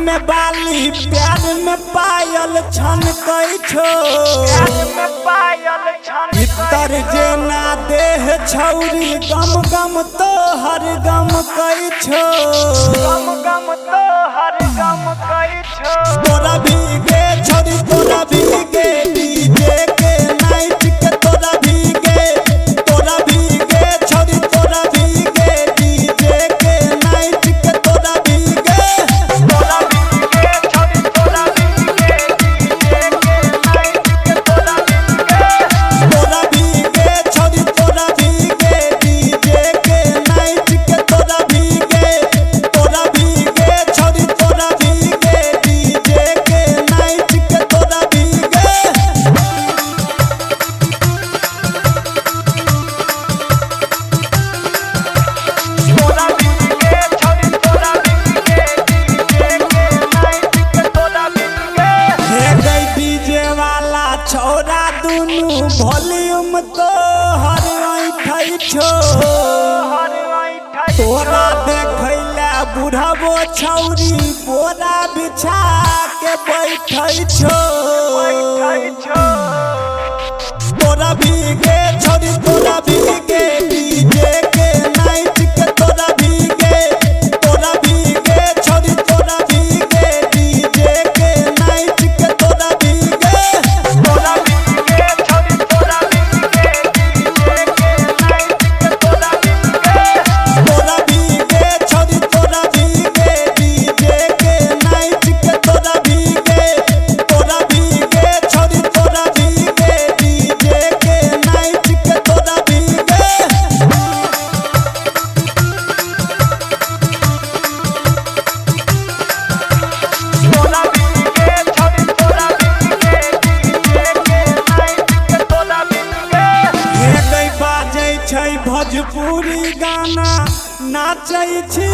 में बाली प्यार में पायल छन कई छो भीतर जेना देह छौरी गम गम तो हर गम कई छो तोरा भीगे छोरी तोरा भीगे डीजे के नाइट के तोरा भीगे छोरी तोरा भीगे डीजे के नाइट के तोरा भीगे छोरा दुनू वॉल्यूम तो हर ऐठै छो तोरा देखैला बुढ़बो छौरी बोरा बिछा के बैठै छो तोरा भीगे छोरी तोरा भीगे डीजे के नाइट के तोरा भीगे छोरी तोरा भीगे डीजे के नाइट के तोरा भीगे भोजपुरी गाना नाचै छी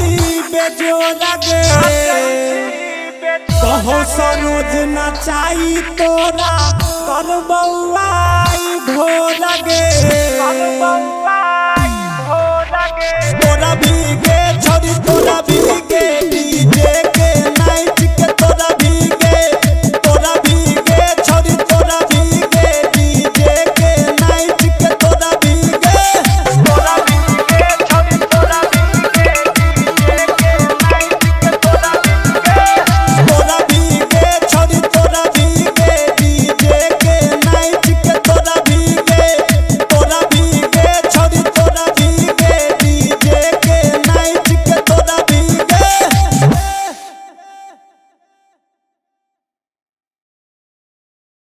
बेजोड़ गे कहो सरोज नचाई तोरा करबौआ भोर गे।